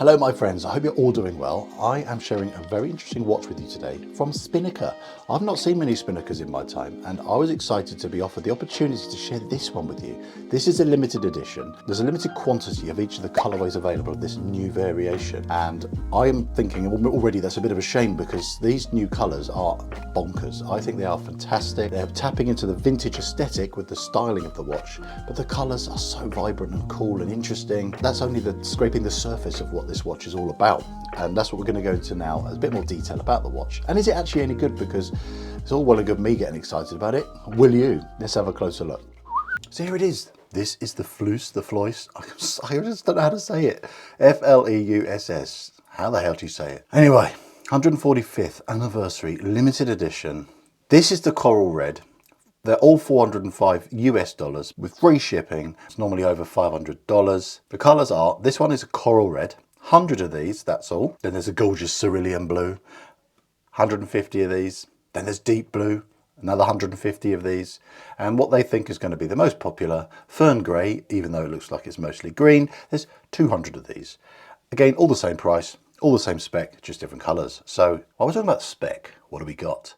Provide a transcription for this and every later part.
Hello my friends, I hope you're all doing well. I am sharing a very interesting watch with you today from Spinnaker. I've not seen many Spinnakers in my time and I was excited to be offered the opportunity to share this one with you. This is a limited edition. There's a limited quantity of each of the colourways available of this new variation, and I am thinking already that's a bit of a shame because these new colours are bonkers. I think they are fantastic. They're tapping into the vintage aesthetic with the styling of the watch, but the colours are so vibrant and cool and interesting. That's only scraping the surface of what this watch is all about, and that's what we're going to go into now, a bit more detail about the watch. And is it actually any good? Because it's all well and good me getting excited about it. Will you? Let's have a closer look. So here it is. This is the Fleuss, I just don't know how to say it. Fleuss. How the hell do you say it? Anyway, 145th anniversary limited edition. This is the coral red. They're all $405 US with free shipping. It's normally over $500. The colours are, this one is a coral red, 100 of these, that's all. Then there's a gorgeous cerulean blue, 150 of these. Then there's deep blue, another 150 of these. And what they think is going to be the most popular, fern grey, even though it looks like it's mostly green, there's 200 of these. Again, all the same price, all the same spec, just different colours. So while we're talking about spec, what do we got?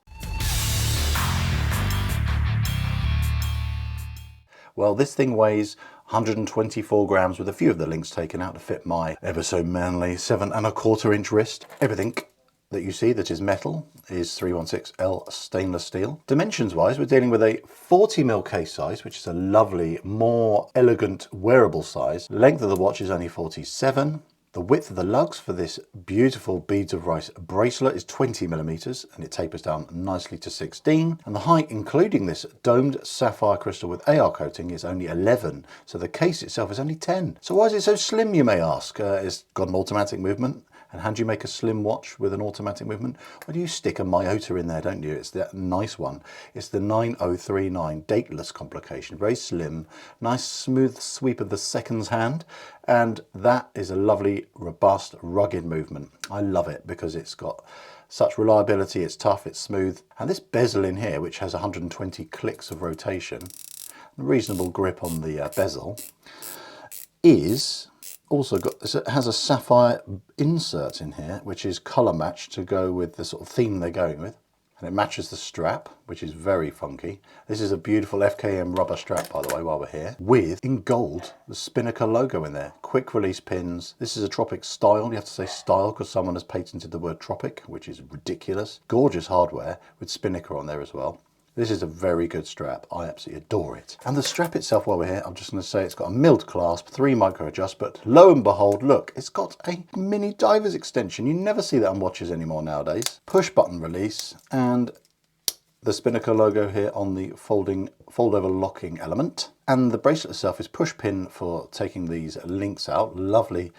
Well, this thing weighs 124 grams with a few of the links taken out to fit my ever so manly 7¼ inch wrist. Everything that you see that is metal is 316L stainless steel. Dimensions wise, we're dealing with a 40mm case size, which is a lovely, more elegant wearable size. Length of the watch is only 47. The width of the lugs for this beautiful beads of rice bracelet is 20mm, and it tapers down nicely to 16. And the height, including this domed sapphire crystal with AR coating, is only 11. So the case itself is only 10. So why is it so slim, you may ask? It's got an automatic movement. And how do you make a slim watch with an automatic movement? Well, you stick a myota in there, don't you? It's that nice one. It's the 9039 dateless complication. Very slim, nice smooth sweep of the seconds hand. And that is a lovely, robust, rugged movement. I love it because it's got such reliability. It's tough, it's smooth. And this bezel in here, which has 120 clicks of rotation, reasonable grip on the bezel, is also it has a sapphire insert in here, which is colour matched to go with the sort of theme they're going with. And it matches the strap, which is very funky. This is a beautiful FKM rubber strap, by the way, while we're here, with, in gold, the Spinnaker logo in there. Quick release pins. This is a Tropic style. You have to say style because someone has patented the word Tropic, which is ridiculous. Gorgeous hardware with Spinnaker on there as well. This is a very good strap. I absolutely adore it. And the strap itself, while we're here, I'm just going to say it's got a milled clasp, 3 micro adjust, but lo and behold, look, it's got a mini diver's extension. You never see that on watches anymore nowadays. Push button release, and the Spinnaker logo here on the fold over locking element. And the bracelet itself is push pin for taking these links out. Lovely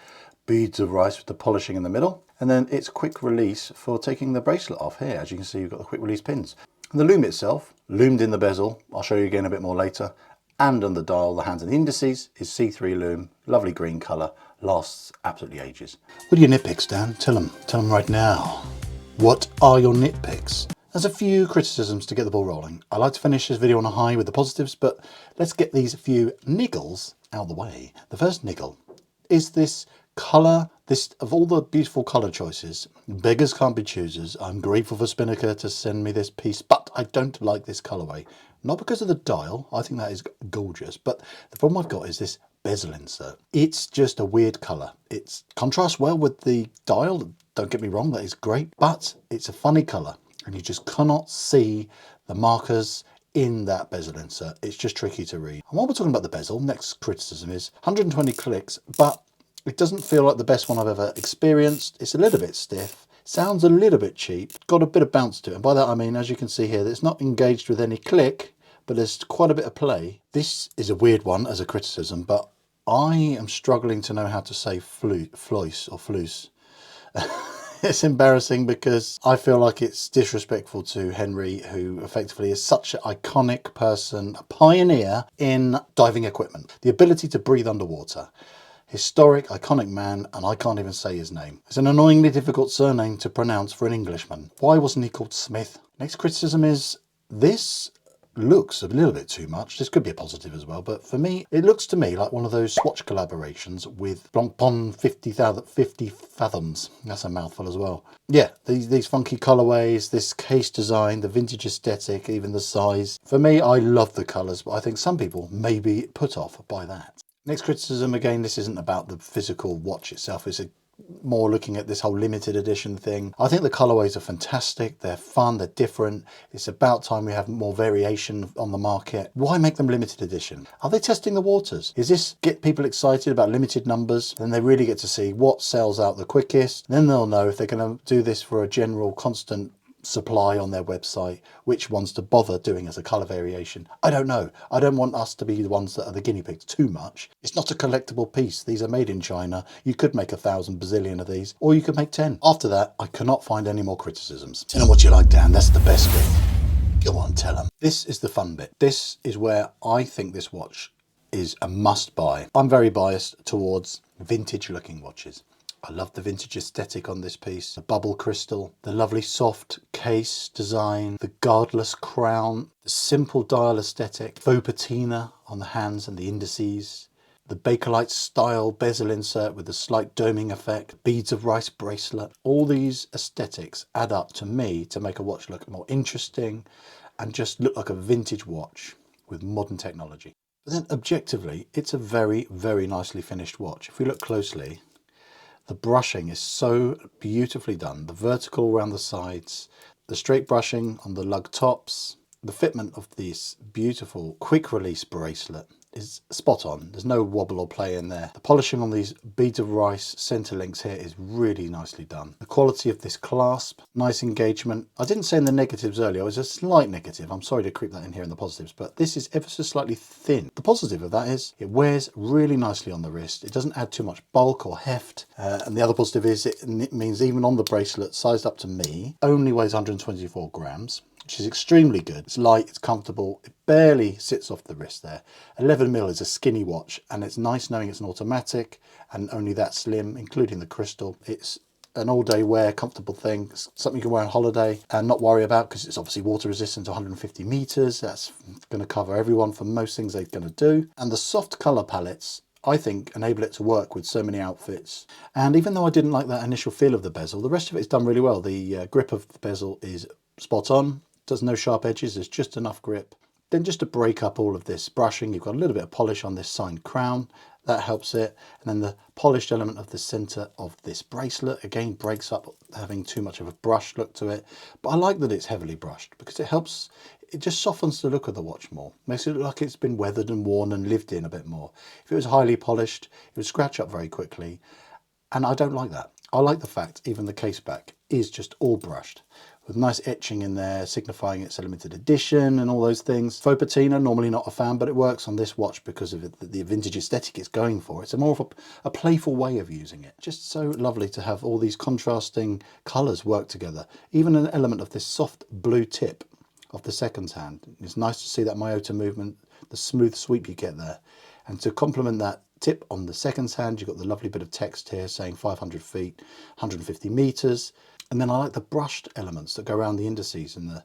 beads of rice with the polishing in the middle. And then it's quick release for taking the bracelet off here. As you can see, you've got the quick release pins. And the lume itself, lumed in the bezel, I'll show you again a bit more later, and on the dial, the hands and the indices is C3 lume, lovely green colour, lasts absolutely ages. What are your nitpicks, Dan? Tell them right now. What are your nitpicks? There's a few criticisms to get the ball rolling. I like to finish this video on a high with the positives, but let's get these few niggles out of the way. The first niggle is this colour. Of all the beautiful colour choices, beggars can't be choosers. I'm grateful for Spinnaker to send me this piece, but I don't like this colourway. Not because of the dial, I think that is gorgeous, but the problem I've got is this bezel insert. It's just a weird colour. It contrasts well with the dial, don't get me wrong, that is great, but it's a funny colour and you just cannot see the markers in that bezel insert. It's just tricky to read. And while we're talking about the bezel, next criticism is 120 clicks, but it doesn't feel like the best one I've ever experienced. It's a little bit stiff, sounds a little bit cheap, got a bit of bounce to it. And by that I mean, as you can see here, it's not engaged with any click, but there's quite a bit of play. This is a weird one as a criticism, but I am struggling to know how to say Fleuss or Fleuss. It's embarrassing because I feel like it's disrespectful to Henry, who effectively is such an iconic person, a pioneer in diving equipment. The ability to breathe underwater. Historic, iconic man, and I can't even say his name. It's an annoyingly difficult surname to pronounce for an Englishman. Why wasn't he called Smith? Next criticism is this looks a little bit too much. This could be a positive as well, but for me, it looks to me like one of those swatch collaborations with Blancpain 50 Fathoms. That's a mouthful as well. Yeah, these funky colorways, this case design, the vintage aesthetic, even the size. For me, I love the colors, but I think some people may be put off by that. Next criticism, again, this isn't about the physical watch itself. It's more looking at this whole limited edition thing. I think the colorways are fantastic. They're fun, they're different. It's about time we have more variation on the market. Why make them limited edition? Are they testing the waters? Is this get people excited about limited numbers? Then they really get to see what sells out the quickest. Then they'll know if they're going to do this for a general constant supply on their website, which ones to bother doing as a color variation. I don't know. I don't want us to be the ones that are the guinea pigs too much. It's not a collectible piece. These are made in China. You could make 1,000 bazillion of these, or you could make 10. After that, I cannot find any more criticisms. Tell them what you like, Dan. That's the best bit. Go on, tell them. This is the fun bit. This is where I think this watch is a must buy. I'm very biased towards vintage looking watches. I love the vintage aesthetic on this piece, the bubble crystal, the lovely soft case design, the guardless crown, the simple dial aesthetic, faux patina on the hands and the indices, the Bakelite style bezel insert with the slight doming effect, beads of rice bracelet. All these aesthetics add up to me to make a watch look more interesting and just look like a vintage watch with modern technology. But then objectively, it's a very, very nicely finished watch. If we look closely, the brushing is so beautifully done. The vertical around the sides, the straight brushing on the lug tops, the fitment of this beautiful quick release bracelet is spot on. There's no wobble or play in there. The polishing on these beads of rice center links here is really nicely done. The quality of this clasp, nice engagement. I didn't say in the negatives earlier, it was a slight negative. I'm sorry to creep that in here in the positives, but this is ever so slightly thin. The positive of that is it wears really nicely on the wrist. It doesn't add too much bulk or heft. And the other positive is it means even on the bracelet, sized up to me, only weighs 124 grams. Which is extremely good. It's light, it's comfortable, it barely sits off the wrist there. 11mm is a skinny watch, and it's nice knowing it's an automatic and only that slim, including the crystal. It's an all-day wear, comfortable thing. It's something you can wear on holiday and not worry about because it's obviously water resistant to 150 meters. That's going to cover everyone for most things they're going to do. And the soft color palettes, I think, enable it to work with so many outfits. And even though I didn't like that initial feel of the bezel, the rest of it's done really well. The grip of the bezel is spot on. Does no sharp edges, there's just enough grip. Then just to break up all of this brushing, you've got a little bit of polish on this signed crown, that helps it. And then the polished element of the center of this bracelet, again, breaks up having too much of a brush look to it. But I like that it's heavily brushed because it helps, it just softens the look of the watch more. Makes it look like it's been weathered and worn and lived in a bit more. If it was highly polished, it would scratch up very quickly. And I don't like that. I like the fact even the case back is just all brushed, with nice etching in there signifying it's a limited edition and all those things. Faux patina, normally not a fan, but it works on this watch because of the vintage aesthetic it's going for. It's a more of a playful way of using it. Just so lovely to have all these contrasting colours work together. Even an element of this soft blue tip of the seconds hand. It's nice to see that Miyota movement, the smooth sweep you get there. And to complement that tip on the seconds hand, you've got the lovely bit of text here saying 500 feet, 150 meters. And then I like the brushed elements that go around the indices and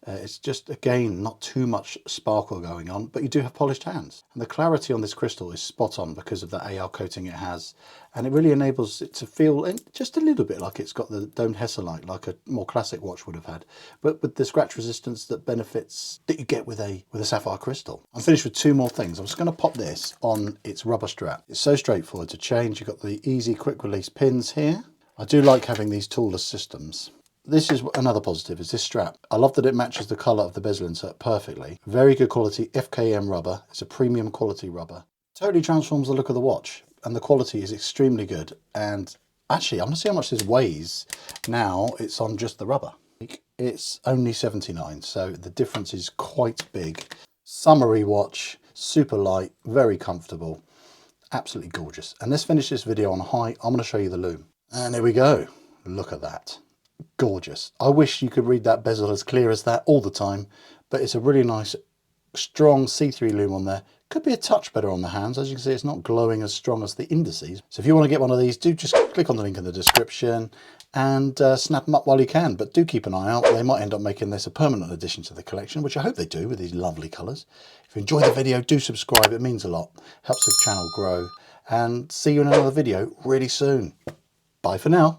it's just, again, not too much sparkle going on, but you do have polished hands. And the clarity on this crystal is spot on because of the AR coating it has. And it really enables it to feel just a little bit like it's got the domed Hesselite, like a more classic watch would have had, but with the scratch resistance that benefits that you get with a sapphire crystal. I'm finished with two more things. I'm just going to pop this on its rubber strap. It's so straightforward to change. You've got the easy quick release pins here. I do like having these toolless systems. This is another positive, is this strap. I love that it matches the colour of the bezel insert perfectly. Very good quality FKM rubber. It's a premium quality rubber. Totally transforms the look of the watch and the quality is extremely good. And actually, I'm going to see how much this weighs now it's on just the rubber. It's only 79, so the difference is quite big. Summery watch, super light, very comfortable, absolutely gorgeous. And let's finish this video on a high. I'm going to show you the Lume. And here we go. Look at that. Gorgeous. I wish you could read that bezel as clear as that all the time, but it's a really nice, strong see-through Lume on there. Could be a touch better on the hands. As you can see, it's not glowing as strong as the indices. So if you want to get one of these, do just click on the link in the description and snap them up while you can. But do keep an eye out. They might end up making this a permanent addition to the collection, which I hope they do with these lovely colours. If you enjoyed the video, do subscribe. It means a lot. Helps the channel grow. And see you in another video really soon. Bye for now.